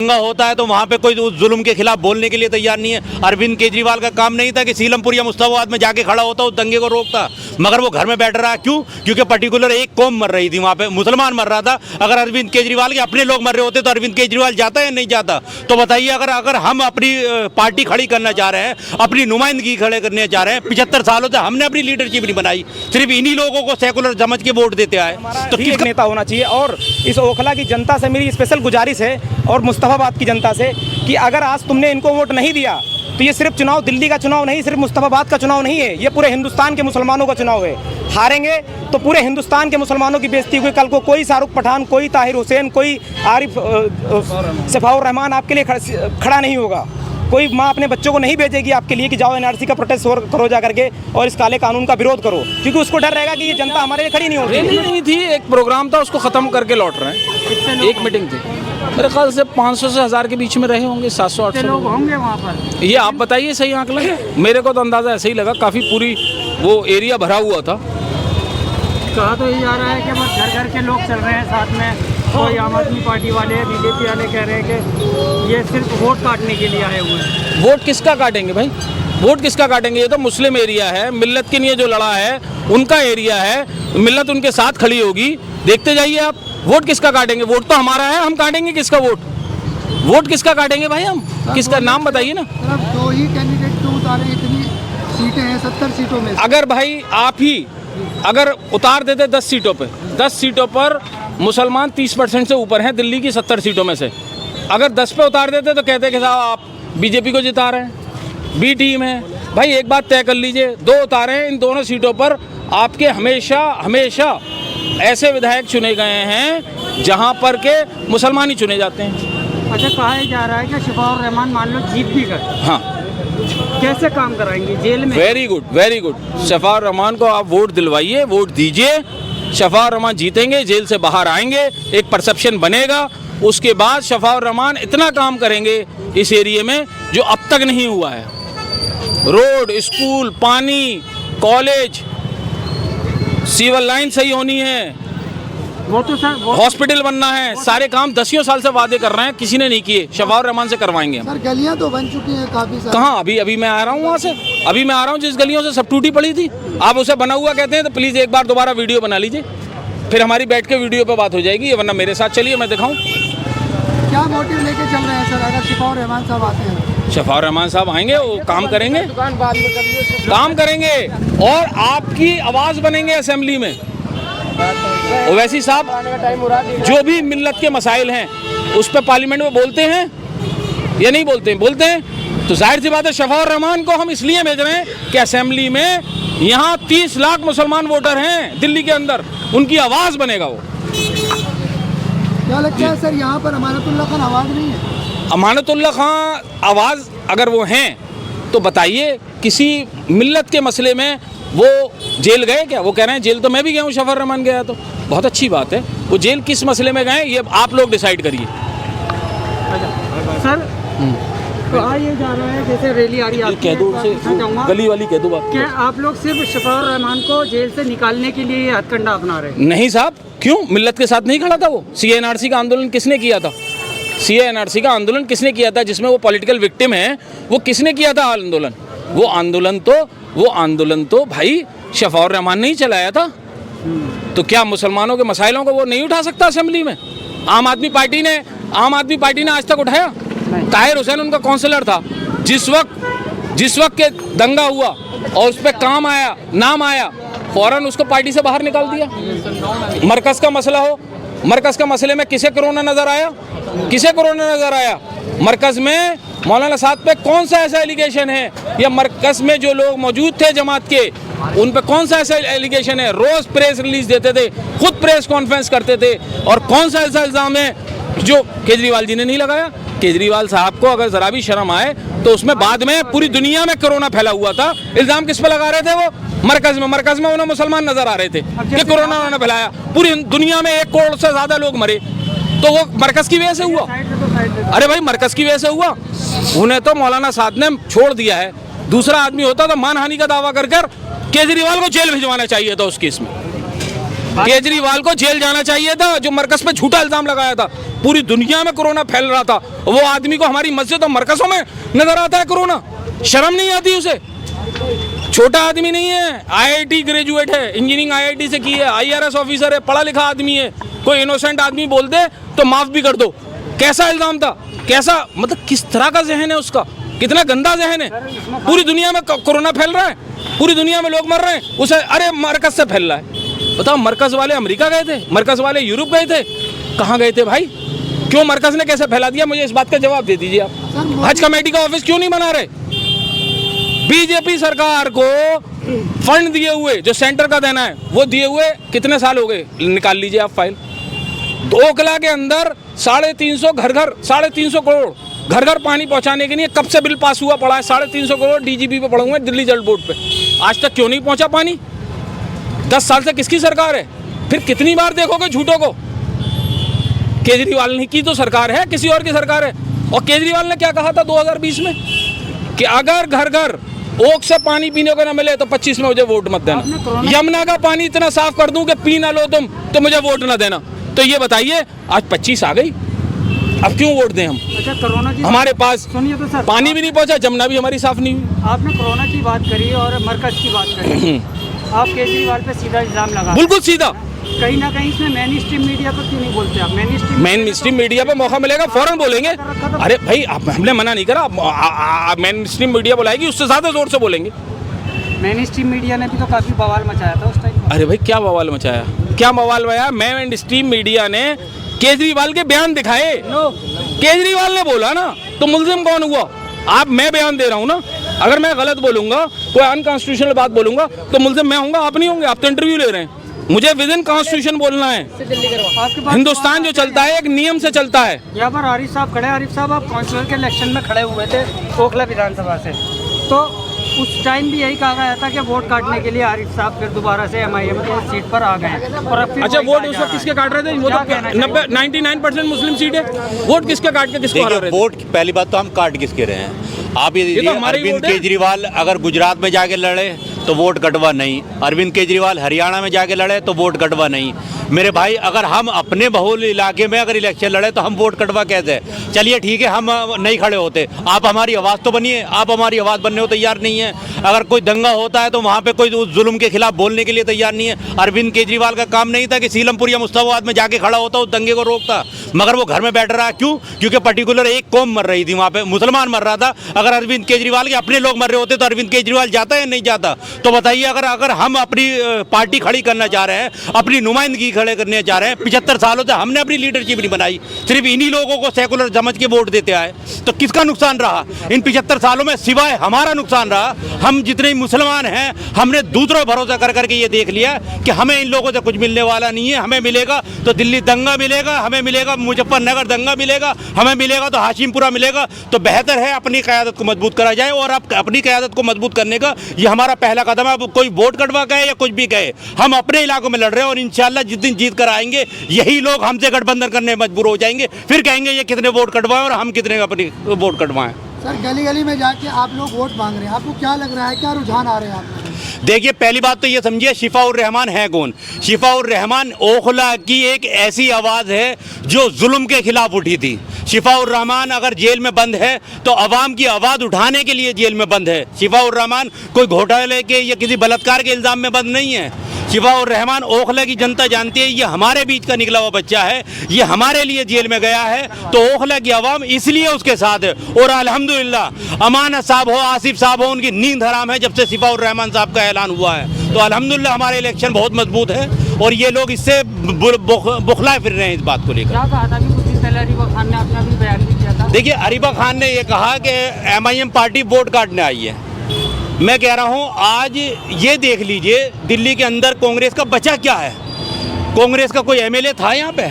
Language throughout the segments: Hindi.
दंगा होता है तो वहाँ पे कोई उस जुल्म के खिलाफ बोलने के लिए तैयार नहीं है। अरविंद केजरीवाल का काम नहीं था कि सीलमपुर या मुस्तफाबाद में जाके खड़ा होता, उस दंगे को रोकता, मगर वो घर में बैठ रहा। क्यों? क्योंकि पर्टिकुलर एक कौम मर रही थी वहाँ पे, मुसलमान मर रहा था। अगर अरविंद केजरीवाल के अपने लोग मर रहे होते तो अरविंद केजरीवाल जाता या नहीं जाता? तो बताइए, अगर हम अपनी पार्टी खड़ी करना चाह रहे हैं, अपनी नुमाइंदगी खड़े करने चाह रहे हैं, 75 सालों से हमने अपनी लीडरशिप नहीं बनाई, सिर्फ इन्हीं लोगों को सेकुलर समझ के वोट देते आए, तो एक नेता होना चाहिए। और इस ओखला की जनता से मेरी स्पेशल गुजारिश है और मुस्तफाबाद की जनता से कि अगर आज तुमने इनको वोट नहीं दिया तो ये सिर्फ चुनाव दिल्ली का चुनाव नहीं, सिर्फ मुस्तफाबाद का चुनाव नहीं है, ये पूरे हिंदुस्तान के मुसलमानों का चुनाव है। हारेंगे तो पूरे हिंदुस्तान के मुसलमानों की बेइज्जती हुई। कल को कोई शाहरुख पठान, कोई ताहिर हुसैन, कोई आरिफ सफाउर रहमान आपके लिए खड़ा नहीं होगा। कोई माँ अपने बच्चों को नहीं भेजेगी आपके लिए कि जाओ एनआरसी का प्रोटेस्ट करो जा करके और इस काले कानून का विरोध करो, क्योंकि उसको डर रहेगा कि ये जनता हमारे लिए खड़ी नहीं होगी। रैली नहीं थी, एक प्रोग्राम था, उसको खत्म करके लौट रहे हैं। एक मीटिंग थी, मेरे ख्याल से 500 से 1000 के बीच में रहे होंगे, 700-800 लोग होंगे वहाँ पर। ये आप बताइए, सही आंकड़ा है? मेरे को तो अंदाजा ऐसे ही लगा, काफ़ी पूरी वो एरिया भरा हुआ था। कहा तो ये जा रहा है कि बस घर घर के लोग चल रहे हैं साथ में, कोई आम आदमी पार्टी वाले, बीजेपी वाले कह रहे हैं कि ये सिर्फ वोट काटने के लिए आए हुए हैं। वोट किसका काटेंगे भाई? वोट किसका काटेंगे? ये तो मुस्लिम एरिया है, मिल्लत के लिए जो लड़ा है उनका एरिया है, मिल्लत उनके साथ खड़ी होगी। देखते जाइए आप, वोट किसका काटेंगे? वोट तो हमारा है, हम काटेंगे किसका वोट? वोट किसका काटेंगे भाई हम? किसका नाम बताइए ना। सिर्फ 2 ही कैंडिडेट क्यों उतारे? इतनी सीटें हैं 70 सीटों में। अगर भाई आप ही अगर उतार देते 10 सीटों पे, 10 सीटों पर मुसलमान 30% से ऊपर हैं दिल्ली की 70 सीटों में से, अगर 10 पे उतार देते तो कहते कि साहब आप बीजेपी को जिता रहे हैं, बी टीम है। भाई एक बात तय कर लीजिए, 2 उतारे हैं, इन दोनों सीटों पर आपके हमेशा हमेशा ऐसे विधायक चुने गए हैं जहां पर के मुसलमान ही चुने जाते हैं। अच्छा, कहा जा रहा है कि शफाउर रहमान मान लो जीत भी गए, हाँ, कैसे काम कराएंगे जेल में? Very good, very good. Shafaur Rahman को आप वोट दिलवाइए, वोट दीजिए, शफाउर रहमान जीतेंगे, जेल से बाहर आएंगे, एक परसेप्शन बनेगा। उसके बाद शफाउर रहमान इतना काम करेंगे इस एरिया में जो अब तक नहीं हुआ है। रोड, स्कूल, पानी, कॉलेज, सिविल लाइन सही होनी है, वो तो सर हॉस्पिटल बनना है, सारे काम 10 साल से वादे कर रहे हैं, किसी ने नहीं किए। शफाउर रहमान से करवाएंगे हम। सर गलियां तो बन चुकी हैं काफी सारी। कहाँ? अभी मैं आ रहा हूँ वहाँ से, अभी मैं आ रहा हूँ जिस गलियों से सब टूटी पड़ी थी। आप उसे बना हुआ कहते हैं तो प्लीज़ एक बार दोबारा वीडियो बना लीजिए, फिर हमारी बैठ के वीडियो पे बात हो जाएगी, वरना मेरे साथ चलिए मैं दिखाऊँ। क्या मोटिव लेके चल रहे हैं सर? अगर शफाउर रहमान साहब आते हैं, शफाउर रहमान साहब आएंगे, वो काम करेंगे, काम करेंगे और आपकी आवाज़ बनेंगे असेंबली में। ओवैसी साहब जो भी मिल्लत के मसाइल हैं उस पर पार्लियामेंट में बोलते हैं या नहीं बोलते हैं? बोलते हैं। तो जाहिर सी बात है शफाउर रहमान को हम इसलिए भेज रहे हैं कि असेंबली में यहाँ 30 लाख मुसलमान वोटर हैं दिल्ली के अंदर, उनकी आवाज़ बनेगा वो। क्या लगता है सर यहाँ पर अमानतुल्लाह खान आवाज़ नहीं है? अमानतुल्लाह खान आवाज़ अगर वो हैं तो बताइए, किसी मिल्लत के मसले में वो जेल गए क्या? वो कह रहे हैं जेल तो मैं भी गया हूँ, शफाउर रहमान गया, तो बहुत अच्छी बात है। वो जेल किस मसले में गए ये आप लोग डिसाइड करिए। सर कहा ये जा रहा है, जैसे रैली आ रही है, कह दो उसे, गली वाली कह दो बात। क्या आप लोग सिर्फ शफाउर रहमान को जेल से निकालने के लिए हथकंडा अपना रहे हैं? नहीं साहब, क्यों? मिल्लत के साथ नहीं खड़ा था वो। सीएनआरसी का आंदोलन किसने किया था? सीएनआरसी का आंदोलन किसने किया था जिसमें वो पॉलिटिकल विक्टिम है? वो किसने किया था आंदोलन? वो आंदोलन तो भाई शफाउर रहमान ने ही चलाया था। तो क्या मुसलमानों के मसाइलों को वो नहीं उठा सकता असेंबली में? आम आदमी पार्टी ने आज तक उठाया? ताहिर हुसैन उनका काउंसलर था। जिस वक्त के दंगा हुआ और उस पर नाम आया, फौरन उसको पार्टी से बाहर निकाल दिया। मरकज़ का मसला हो, मरकज़ का मसले में किसे कोरोना नजर आया? मरकज़ में मौलाना साहब पे कौन सा ऐसा एलिगेशन है, या मरकज़ में जो लोग मौजूद थे जमात के उन पे कौन सा ऐसा एलिगेशन है? रोज़ प्रेस रिलीज देते थे, खुद प्रेस कॉन्फ्रेंस करते थे, और कौन सा ऐसा इल्ज़ाम है जो केजरीवाल जी ने नहीं लगाया? केजरीवाल साहब को अगर ज़रा भी शर्म आए तो उसमें बाद में पूरी दुनिया में कोरोना फैला हुआ था, इल्ज़ाम किस पे लगा रहे थे? वो मरकज़ में उन्हें मुसलमान नजर आ रहे थे कि कोरोना उन्होंने फैलाया। पूरी दुनिया में 1 करोड़ से ज़्यादा लोग मरे, तो वो मरकज़ की वजह से हुआ। अरे भाई मरकज़ की वजह से हुआ, उन्हें तो मौलाना साहब ने छोड़ दिया है। दूसरा आदमी होता तो मानहानि का दावा कर केजरीवाल को जेल भिजवाना चाहिए था उस केस में। केजरीवाल को जेल जाना चाहिए था, जो मरकज पे झूठा इल्जाम लगाया था। पूरी दुनिया में कोरोना फैल रहा था, वो आदमी को हमारी मस्जिद और मरकजों में नजर आता है कोरोना। शर्म नहीं आती उसे? छोटा आदमी नहीं है, आईआईटी ग्रेजुएट है, इंजीनियरिंग आईआईटी से की है, आईआरएस ऑफिसर है, पढ़ा लिखा आदमी है। कोई इनोसेंट आदमी बोल दे तो माफ भी कर दो। कैसा इल्जाम था, कैसा, मतलब किस तरह का जहन है उसका, कितना गंदा जहन है। पूरी दुनिया में कोरोना फैल रहा है, पूरी दुनिया में लोग मर रहे हैं, उसे अरे मरकज से फैल रहा है। बताओ, मरकज वाले अमेरिका गए थे, मरकज वाले यूरोप गए थे, कहाँ गए थे भाई? क्यों मरकज ने कैसे फैला दिया? मुझे इस बात का जवाब दे दीजिए आप। हज कमेटी का ऑफिस क्यों नहीं बना रहे? बीजेपी सरकार को फंड दिए हुए जो सेंटर का देना है वो दिए हुए कितने साल हो गए? निकाल लीजिए आप फाइल। ओखला के अंदर 350 घर 350 करोड़ घर घर पानी पहुंचाने के लिए कब से बिल पास हुआ पड़ा है? 350 करोड़ डीजीपी पे पड़े हुए हैं, दिल्ली जल बोर्ड पे। आज तक क्यों नहीं पहुंचा पानी? 10 साल से किसकी सरकार है? फिर कितनी बार देखोगे झूठों को? केजरीवाल ने की तो सरकार है, किसी और की सरकार है। और केजरीवाल ने क्या कहा था 2020 में कि अगर घर घर ओख से पानी पीने को ना मिले तो 25 में मुझे वोट मत देना। यमुना का पानी इतना साफ कर दूं कि पी ना लो तुम तो मुझे वोट ना देना। तो ये बताइए, आज 25 आ गई, अब क्यों वोट दें हम? अच्छा, कोरोना की हमारे पास सुनिए तो सर, पानी भी नहीं पहुंचा, जमुना भी हमारी साफ नहीं हुई। आपने कोरोना की बात करी और मरकज की बात करी, आप केजरीवाल पे सीधा इल्जाम लगा, बिल्कुल सीधा। कहीं ना कहीं इसमें मेन स्ट्रीम मीडिया पर क्यों नहीं बोलते आप? मेन स्ट्रीम मीडिया पे मौका मिलेगा फौरन बोलेंगे। अरे भाई, हमने मना नहीं करा, मेन स्ट्रीम मीडिया बुलाएगी उससे ज्यादा जोर से बोलेंगे। मेन स्ट्रीम मीडिया ने भी तो काफी बवाल मचाया था उस टाइम। अरे भाई, क्या बवाल मचाया, क्या बवाल मचाया? मेन स्ट्रीम मीडिया ने केजरीवाल के बयान दिखाए। केजरीवाल ने बोला ना, तो मुल्जिम कौन हुआ? आप, मैं बयान दे रहा हूँ ना। अगर मैं गलत बोलूंगा, कोई अनकॉन्स्टिट्यूशनल बात बोलूंगा तो मुल्जिम मैं होऊंगा, आप नहीं होंगे। आप तो इंटरव्यू ले रहे हैं, मुझे विद इन कॉन्स्टिट्यूशन बोलना है। हिंदुस्तान जो चलता है एक नियम से चलता है। यहाँ पर आरिफ साहब खड़े। आरिफ साहब, आप काउंसिलर के इलेक्शन में खड़े हुए थे ओखला विधानसभा से, तो उस टाइम भी यही कहा गया था कि वोट काटने के लिए आरिफ साहब फिर दोबारा से एमआईएम की सीट पर आ गए। और अब फिर अच्छा, वोट उस वक्त किसके काट रहे थे? वो तो 99% मुस्लिम सीट है। वोट किसके काट के किसको हरा रहे थे? वोट पहली बात तो हम काट किसके रहे हैं? आप ये तो हमारे अरविंद केजरीवाल अगर गुजरात में जाके लड़े तो वोट कटवा नहीं, अरविंद केजरीवाल हरियाणा में जाके लड़े तो वोट कटवा नहीं। मेरे भाई, अगर हम अपने बहुल इलाके में अगर इलेक्शन लड़े तो हम वोट कटवा कैसे? चलिए ठीक है, हम नहीं खड़े होते, आप हमारी आवाज़ तो बनिए। आप हमारी आवाज़ बनने को तैयार नहीं है। अगर कोई दंगा होता है तो वहाँ पे कोई उस जुल्म के खिलाफ बोलने के लिए तैयार नहीं है। अरविंद केजरीवाल का काम नहीं था कि सीलमपुर या मुस्ताबाद में जाके खड़ा होता, उस दंगे को रोकता, मगर वो घर में बैठ रहा। क्यों? क्योंकि पर्टिकुलर एक कौम मर रही थी वहाँ पे, मुसलमान मर रहा था। अगर अरविंद केजरीवाल के अपने लोग मर रहे होते तो अरविंद केजरीवाल जाता या नहीं जाता? तो बताइए, अगर हम अपनी पार्टी खड़ी करना चाह रहे हैं, अपनी नुमाइंदगी खड़े करने चाह रहे हैं, 75 सालों से हमने अपनी लीडरशिप नहीं बनाई, सिर्फ इन्हीं लोगों को सेकुलर समझ के वोट देते आए, तो किसका नुकसान रहा इन 75 सालों में? सिवाय हमारा नुकसान रहा। हम जितने मुसलमान हैं, हमने दूसरों भरोसा कर करके ये देख लिया कि हमें इन लोगों से कुछ मिलने वाला नहीं है। हमें मिलेगा तो दिल्ली दंगा मिलेगा, हमें मिलेगा मुजफ्फरनगर दंगा मिलेगा, हमें मिलेगा तो हाशिमपुरा मिलेगा। तो बेहतर है अपनी क़यादत को मजबूत करा जाए, और अब अपनी क़यादत को मजबूत करने का ये हमारा पहला कदम है। अब कोई वोट कटवा गए या कुछ भी गए, हम अपने इलाकों में लड़ रहे हैं, और इंशाल्लाह जिस दिन जीत कर आएंगे यही लोग हमसे गठबंधन करने में मजबूर हो जाएंगे। फिर कहेंगे ये कितने वोट कटवाएं और हम कितने अपनी वोट कटवाएं। सर, गली गली में जाके आप लोग वोट मांग रहे हैं, आपको क्या लग रहा है, क्या रुझान आ रहे हैं आपको? देखिए, पहली बात तो ये समझिए, शिफाउर रहमान है कौन? शिफाउर रहमान ओखला की एक ऐसी आवाज़ है जो जुल्म के खिलाफ उठी थी। शिफाउर रहमान अगर जेल में बंद है तो अवाम की आवाज़ उठाने के लिए जेल में बंद है। शिफाउर रहमान कोई घोटाले के या किसी बलात्कार के इल्ज़ाम में बंद नहीं है। शिफाउर रहमान ओखला की जनता जानती है, ये हमारे बीच का निकला हुआ बच्चा है, ये हमारे लिए जेल में गया है, तो ओखला की आवाम इसलिए उसके साथ है। और अल्हम्दुलिल्लाह अमानत साहब हो, आसिफ साहब हो, उनकी नींद हराम है जब से शिफाउर रहमान साहब का ऐलान हुआ है। तो अल्हम्दुलिल्लाह हमारे इलेक्शन बहुत मजबूत है, और ये लोग इससे बुखलाए फिर रहे हैं इस बात को लेकर। क्या कहा था कि कुछ दिन पहले अरीबा खान ने अपना भी बयान भी किया था? देखिए, अरीबा खान ने ये कहा कि MIM पार्टी वोट काटने आई है। मैं कह रहा हूँ, आज ये देख लीजिए दिल्ली के अंदर कांग्रेस का बचा क्या है? कांग्रेस का कोई MLA था यहाँ पे?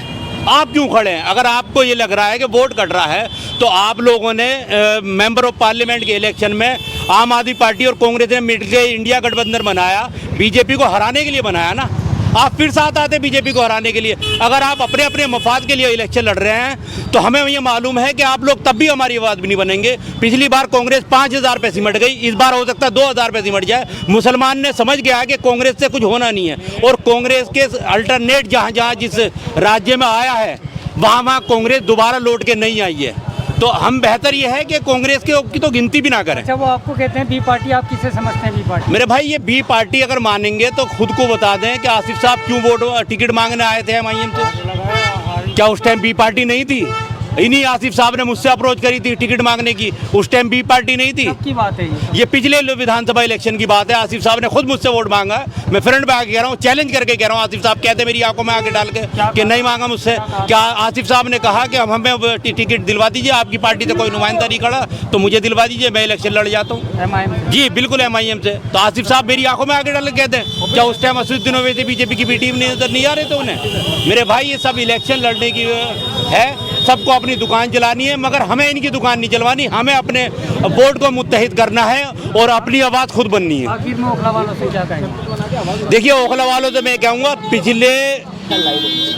आप क्यों खड़े हैं? अगर आपको ये लग रहा है कि वोट कट रहा है तो आप लोगों ने मेंबर ऑफ पार्लियामेंट के इलेक्शन में आम आदमी पार्टी और कांग्रेस ने मिलकर इंडिया गठबंधन बनाया, बीजेपी को हराने के लिए बनाया ना। आप फिर साथ आते बीजेपी को हराने के लिए। अगर आप अपने अपने मफाद के लिए इलेक्शन लड़ रहे हैं तो हमें ये मालूम है कि आप लोग तब भी हमारी आवाज़ भी नहीं बनेंगे। पिछली बार कांग्रेस 5000 पे सिमट गई, इस बार हो सकता है 2000 पे सिमट जाए। मुसलमान ने समझ गया कि कांग्रेस से कुछ होना नहीं है और कांग्रेस के अल्टरनेट जहाँ जहाँ जिस राज्य में आया है वहाँ वहाँ कांग्रेस दोबारा लौट के नहीं आई है। तो हम बेहतर ये है कि कांग्रेस की तो गिनती भी ना करें। अच्छा, वो आपको कहते हैं बी पार्टी, आप किसे समझते हैं बी पार्टी? मेरे भाई ये बी पार्टी अगर मानेंगे तो खुद को बता दें कि आसिफ साहब क्यों वोट टिकट मांगने आए थे MIM से? क्या उस टाइम बी पार्टी नहीं थी? इन्हीं आसिफ साहब ने मुझसे अप्रोच करी थी टिकट मांगने की, उस टाइम बी पार्टी नहीं थी। की बात है ये पिछले विधानसभा इलेक्शन की बात है। आसिफ साहब ने खुद मुझसे वोट मांगा, मैं फ्रंट पे आके कह रहा हूँ, चैलेंज करके कह रहा हूँ। आसिफ साहब कहते मेरी आंखों में आके डाल के कि नहीं मांगा मुझसे। क्या आसिफ साहब ने कहा कि हमें टिकट दिलवा दीजिए, आपकी पार्टी से कोई नुमाइंदा नहीं खड़ा तो मुझे दिलवा दीजिए, मैं इलेक्शन लड़ जाता हूँ। MIM जी बिल्कुल MIM से। तो आसिफ साहब मेरी आंखों में आके डाल के कहते हैं क्या उस टाइम असुद्दीन ओवैसी बीजेपी की बी टीम नजर नहीं आ रहे थे उन्हें? मेरे भाई ये सब इलेक्शन लड़ने की है, सबको अपनी दुकान चलानी है, मगर हमें इनकी दुकान नहीं चलवानी। हमें अपने बोर्ड को मुत्तहिद करना है और अपनी आवाज़ खुद बननी है। आखिर में ओखला वालों से क्या कहेंगे? देखिए ओखला वालों से मैं कहूँगा, पिछले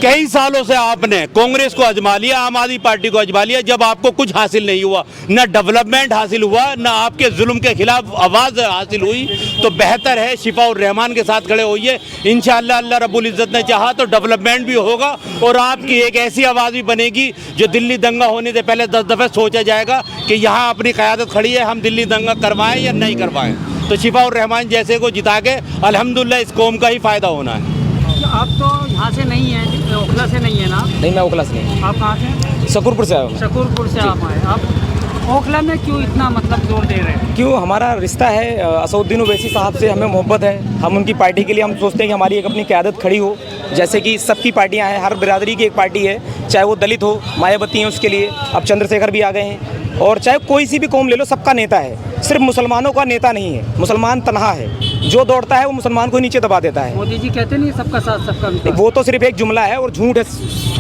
कई सालों से आपने कांग्रेस को आजमा लिया, आम आदमी पार्टी को आजमा लिया, जब आपको कुछ हासिल नहीं हुआ, न डेवलपमेंट हासिल हुआ, न आपके जुल्म के खिलाफ आवाज़ हासिल हुई, तो बेहतर है शिफाउर रहमान के साथ खड़े होइए। इंशाअल्लाह अल्लाह रब्बुल इज़्ज़त ने चाहा तो डेवलपमेंट भी होगा और आपकी एक ऐसी आवाज़ भी बनेगी जो दिल्ली दंगा होने से पहले 10 दफ़े सोचा जाएगा कि यहाँ अपनी क़यादत खड़ी है, हम दिल्ली दंगा करवाएं या नहीं करवाएं। तो शिफाउर रहमान जैसे को जिता के अल्हम्दुलिल्लाह इस कौम का ही फ़ायदा होना है। आप तो यहाँ से नहीं हैं, ओखला से नहीं है ना? नहीं, मैं ओखला से नहीं, आप कहाँ से? शकूरपुर से आया हूँ। शकूरपुर से आप आए। आप ओखला में क्यों इतना मतलब जोर दे रहे हैं? क्यों, हमारा रिश्ता है असदुद्दीन ओवैसी साहब से, हमें मोहब्बत है। हम उनकी पार्टी के लिए हम सोचते हैं कि हमारी एक अपनी क़यादत खड़ी हो, जैसे कि सबकी पार्टियां हैं, हर बिरादरी की एक पार्टी है, चाहे वो दलित हो, मायावती हैं उसके लिए, अब चंद्रशेखर भी आ गए हैं, और चाहे कोई सी भी कौम ले लो, सबका नेता है। सिर्फ मुसलमानों का नेता नहीं है, मुसलमान तनहा है, जो दौड़ता है वो मुसलमान को नीचे दबा देता है। मोदी जी कहते नहीं सबका साथ सबका विकास? वो तो सिर्फ एक जुमला है और झूठ है,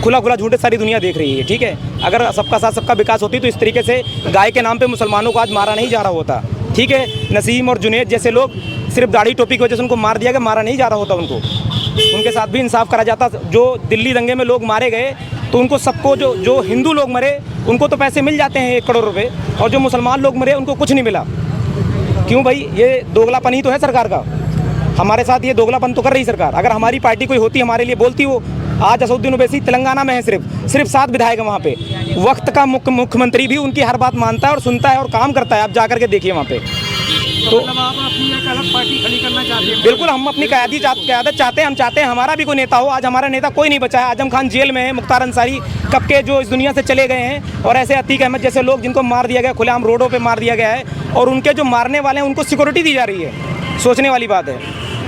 खुला खुला झूठ है, सारी दुनिया देख रही है। ठीक है, अगर सबका साथ सबका विकास होती तो इस तरीके से गाय के नाम पे मुसलमानों को आज मारा नहीं जा रहा होता। ठीक है, नसीम और जुनैद जैसे लोग सिर्फ दाढ़ी टोपी की वजह से उनको मार दिया गया, मारा नहीं जा रहा होता उनको, उनके साथ भी इंसाफ करा जाता। जो दिल्ली दंगे में लोग मारे गए तो उनको सबको, जो हिंदू लोग मरे उनको तो पैसे मिल जाते हैं 1 करोड़ रुपए, और जो मुसलमान लोग मरे उनको कुछ नहीं मिला। क्यों भाई, ये दोगलापन ही तो है सरकार का। हमारे साथ ये दोगलापन तो कर रही सरकार। अगर हमारी पार्टी कोई होती, हमारे लिए बोलती, वो आज असदुद्दीन ओवैसी तेलंगाना में है, सिर्फ 7 विधायक है वहाँ पे। वक्त का मुख्यमंत्री भी उनकी हर बात मानता है और सुनता है और काम करता है। आप जा करके देखिए वहाँ पे। तो मतलब आप अपनी एक अलग पार्टी खड़ी करना चाहते हैं? बिल्कुल, हम अपनी क़यादत चाहते हैं। हम चाहते हैं हमारा भी कोई नेता हो। आज हमारा नेता कोई नहीं बचा है। आजम खान जेल में है, मुख्तार अंसारी कब के जो इस दुनिया से चले गए हैं, और ऐसे अतीक अहमद जैसे लोग जिनको मार दिया गया, खुलेआम रोडों पे मार दिया गया है, और उनके जो मारने वाले हैं उनको सिक्योरिटी दी जा रही है। सोचने वाली बात है।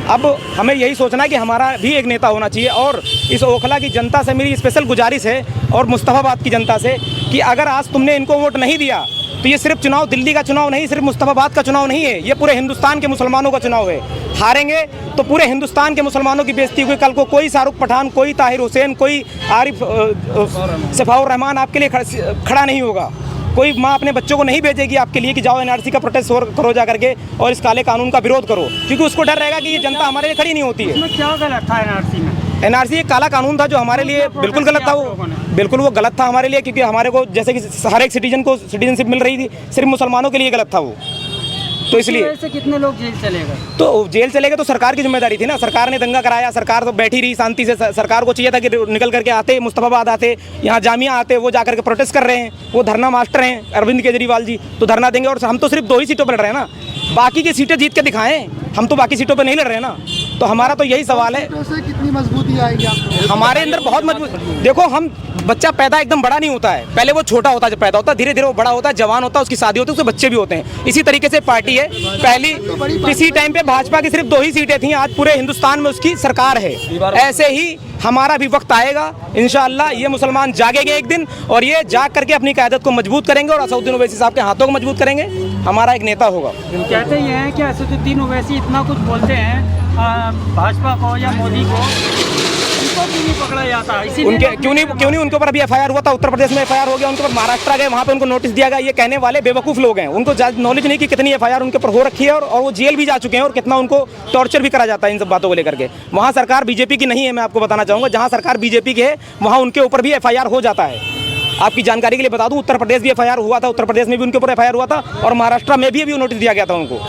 अब हमें यही सोचना है कि हमारा भी एक नेता होना चाहिए। और इस ओखला की जनता से मेरी स्पेशल गुजारिश है, और मुस्तफ़ाबाद की जनता से, कि अगर आज तुमने इनको वोट नहीं दिया तो ये सिर्फ चुनाव दिल्ली का चुनाव नहीं, सिर्फ मुस्तफ़ाबाद का चुनाव नहीं है, ये पूरे हिंदुस्तान के मुसलमानों का चुनाव है। हारेंगे तो पूरे हिंदुस्तान के मुसलमानों की बेइज्जती हुई। कल को कोई शाहरुख पठान, कोई ताहिर हुसैन, कोई आरिफ शिफाउर रहमान आपके लिए खड़ा नहीं होगा। कोई माँ अपने बच्चों को नहीं भेजेगी आपके लिए कि जाओ NRC का प्रोटेस्ट करो जा करके और इस काले कानून का विरोध करो, क्योंकि उसको डर रहेगा कि ये जनता हमारे लिए खड़ी नहीं होती है। इसमें क्या गलत था NRC में? NRC एक काला कानून था जो हमारे लिए बिल्कुल गलत था। वो बिल्कुल वो गलत था हमारे लिए, क्योंकि हमारे को जैसे कि हर एक सिटीजन को सिटीजनशिप मिल रही थी, सिर्फ मुसलमानों के लिए गलत था वो। तो इसलिए ऐसे कितने लोग जेल चले गए? तो जेल चले गए तो सरकार की जिम्मेदारी थी ना। सरकार ने दंगा कराया, सरकार तो बैठी रही शांति से। सरकार को चाहिए था कि निकल करके आते, मुस्तफ़ाबाद आते, यहाँ जामिया आते, वो जाकर के प्रोटेस्ट कर रहे हैं। वो धरना मास्टर हैं अरविंद केजरीवाल जी, तो धरना देंगे। और हम तो सिर्फ 2 ही सीटों पर लड़ रहे हैं ना, बाकी की सीटें जीत के दिखाएं। हम तो बाकी सीटों पर नहीं लड़ रहे ना। तो हमारा तो यही सवाल है, कितनी मजबूती आएगी आपको? हमारे अंदर बहुत मजबूत। देखो, हम बच्चा पैदा एकदम बड़ा नहीं होता है, पहले वो छोटा होता है, जब पैदा होता है धीरे धीरे वो बड़ा होता है, जवान होता है, उसकी शादी होती है, उसके बच्चे भी होते हैं। इसी तरीके से पार्टी है। पहली किसी टाइम पे भाजपा की सिर्फ 2 ही सीटें थी, आज पूरे हिंदुस्तान में उसकी सरकार है। ऐसे ही हमारा भी वक्त आएगा इंशाअल्लाह। ये मुसलमान जागेंगे एक दिन, और ये जाग करके अपनी क़यादत को मजबूत करेंगे और असदुद्दीन ओवैसी साहब के हाथों को मजबूत करेंगे। हमारा एक नेता होगा। कहते ये हैं कि असदुद्दीन ओवैसी इतना कुछ बोलते हैं भाजपा को या मोदी को, उनको नहीं पकड़ा जाता, इसीलिए उनके क्यों नहीं उनके ऊपर अभी एफआईआर हुआ था, उत्तर प्रदेश में एफआईआर हो गया, उनके ऊपर महाराष्ट्र गए, वहाँ पे उनको नोटिस दिया गया। ये कहने वाले बेवकूफ़ लोग हैं, उनको नॉलेज नहीं कि कितनी एफआईआर उनके ऊपर हो रखी है और वो जेल भी जा चुके हैं और कितना उनको टॉर्चर भी करा जाता है इन सब बातों को लेकर के। वहाँ सरकार बीजेपी की नहीं है, मैं आपको बताना चाहूँगा, जहाँ सरकार बीजेपी की है वहाँ उनके ऊपर भी एफआईआर हो जाता है। आपकी जानकारी के लिए बता दूं, उत्तर प्रदेश भी एफआईआर हुआ था, उत्तर प्रदेश में भी उनके ऊपर एफआईआर हुआ था और महाराष्ट्र में भी अभी नोटिस दिया गया था उनको।